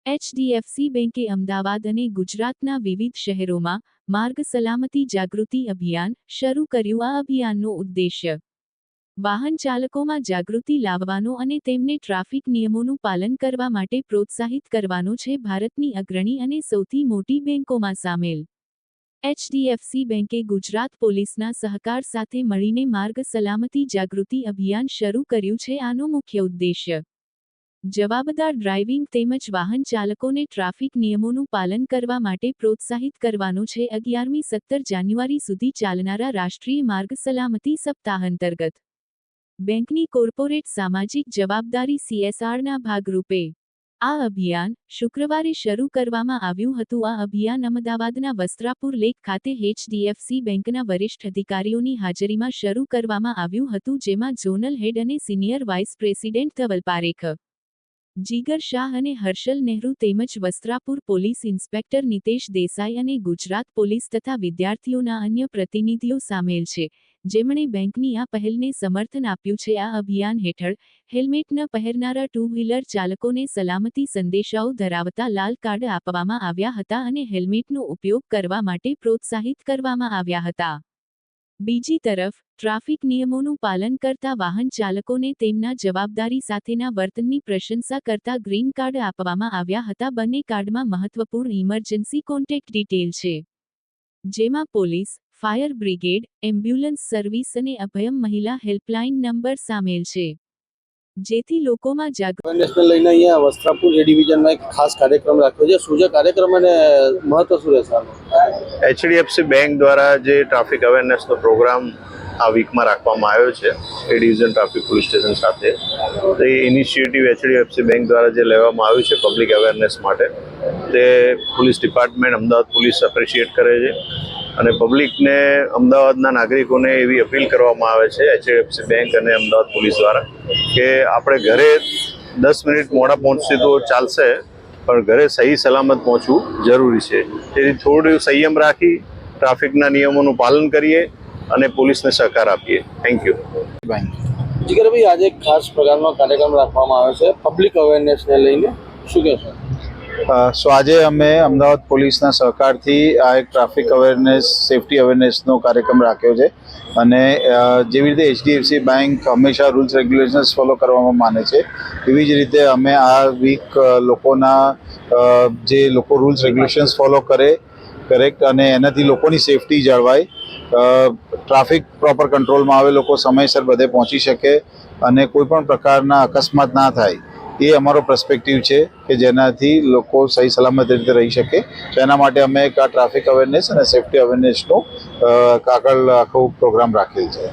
HDFC બેંકે અમદાવાદ અને ગુજરાતના વિવિધ શહેરોમાં માર્ગ સલામતી જાગૃતિ અભિયાન શરૂ કર્યું। આ અભિયાનનો ઉદ્દેશ્ય વાહન ચાલકોમાં જાગૃતિ લાવવાનો અને તેમને ટ્રાફિક નિયમોનું પાલન કરવા માટે પ્રોત્સાહિત કરવાનો છે। ભારતની અગ્રણી અને સૌથી મોટી બેંકોમાં સામેલ HDFC બેંકે ગુજરાત પોલીસના સહકાર સાથે મળીને માર્ગ સલામતી જાગૃતિ અભિયાન શરૂ કર્યું છે। આનો મુખ્ય ઉદ્દેશ્ય જવાબદાર ડ્રાઇવિંગ તેમજ વાહન ચાલકોને ટ્રાફિક નિયમોનું પાલન કરવા માટે પ્રોત્સાહિત કરવાનો છે। 11મી 17 જાન્યુઆરી સુધી ચાલનારા રાષ્ટ્રીય માર્ગ સલામતી સપ્તાહ અંતર્ગત બેંકની કોર્પોરેટ સામાજિક જવાબદારી CSRના ભાગરૂપે આ અભિયાન શુક્રવારે શરૂ કરવામાં આવ્યું હતું। આ અભિયાન અમદાવાદના વસ્ત્રાપુર લેક ખાતે HDFC બેંકના વરિષ્ઠ અધિકારીઓની હાજરીમાં શરૂ કરવામાં આવ્યું હતું, જેમાં ઝોનલ હેડ અને senior vice president Dhaval Parekh, Jigar Shah અને હર્ષલ નહેરુ તેમજ વસ્ત્રાપુર પોલીસ ઇન્સ્પેક્ટર નિતેશ દેસાઈ અને ગુજરાત પોલીસ તથા વિદ્યાર્થીઓના અન્ય પ્રતિનિધિઓ સામેલ છે, જેમણે બેંકની આ પહેલને સમર્થન આપ્યું છે। આ અભિયાન હેઠળ હેલ્મેટ ન પહેરનારા ટુ વ્હીલર ચાલકોને સલામતી સંદેશાઓ ધરાવતા લાલ કાર્ડ આપવામાં આવ્યા હતા અને હેલ્મેટનો ઉપયોગ કરવા માટે પ્રોત્સાહિત કરવામાં આવ્યા હતા। બીજી તરફ ટ્રાફિક નિયમોનું પાલન કરતા વાહન ચાલકોને તેમના જવાબદારી સાથેના વર્તનની પ્રશંસા કરતા ગ્રીન કાર્ડ આપવામાં આવ્યા હતા। બંને કાર્ડમાં મહત્વપૂર્ણ ઇમરજન્સી કોન્ટેક્ટ ડિટેલ છે, જેમાં police, fire brigade, ambulance service અને અભયમ મહિલા હેલ્પલાઇન નંબર સામેલ છે, જેથી લોકોમાં જાગૃતિ લઈને અહીંયા વસ્ત્રાપુર એ ડિવિઝનમાં એક ખાસ કાર્યક્રમ રાખ્યો છે। શું છે કાર્યક્રમ અને મહત્વ શું રહેશે? HDFC બેંક દ્વારા જે ટ્રાફિક અવેરનેસનો પ્રોગ્રામ આ વીકમાં રાખવામાં આવ્યો છે એ ડિવિઝન ટ્રાફિક પોલીસ સ્ટેશન સાથે, તો એ ઇનિશિયેટિવ HDFC બેંક દ્વારા જે લેવામાં આવ્યું છે પબ્લિક અવેરનેસ માટે, તે police department Ahmedabad police appreciate કરે છે અને પબ્લિકને, અમદાવાદના નાગરિકોને એવી અપીલ કરવામાં આવે છે HDFC બેંક અને અમદાવાદ પોલીસ દ્વારા કે આપણે ઘરે 10 મિનિટ મોડા પહોંચશે તો ચાલશે, પણ ઘરે સહી સલામત પહોંચવું જરૂરી છે। તેથી થોડું સંયમ રાખી ટ્રાફિકના નિયમોનું પાલન કરીએ અને પોલીસને સહકાર આપીએ। Thank you. જીગરભાઈ, આજે એક ખાસ પ્રકારનો કાર્યક્રમ રાખવામાં આવ્યો છે પબ્લિક અવેરનેસને લઈને, શું કહેશો? સો આજે અમે અમદાવાદ પોલીસના સહકારથી આ એક ટ્રાફિક અવેરનેસ, સેફટી અવેરનેસનો કાર્યક્રમ રાખ્યો છે અને જેવી રીતે HDFC બેંક હંમેશા રૂલ્સ રેગ્યુલેશન્સ ફોલો કરવામાં માને છે, એવી જ રીતે અમે આ વીક લોકોના જે લોકો રૂલ્સ રેગ્યુલેશન્સ ફોલો કરે કરેક્ટ અને એનાથી લોકોની સેફટી જળવાય, ટ્રાફિક પ્રોપર કંટ્રોલમાં આવે, લોકો સમયસર બધે પહોંચી શકે અને કોઈ પણ પ્રકારના અકસ્માત ના થાય, એ અમારો પર્સપેક્ટિવ છે કે જેનાથી લોકો સહી સલામત રીતે રહી શકે। તો એના માટે અમે એક આ ટ્રાફિક અવેરનેસ અને સેફટી અવેરનેસનો આગળ આખો પ્રોગ્રામ રાખેલ છે।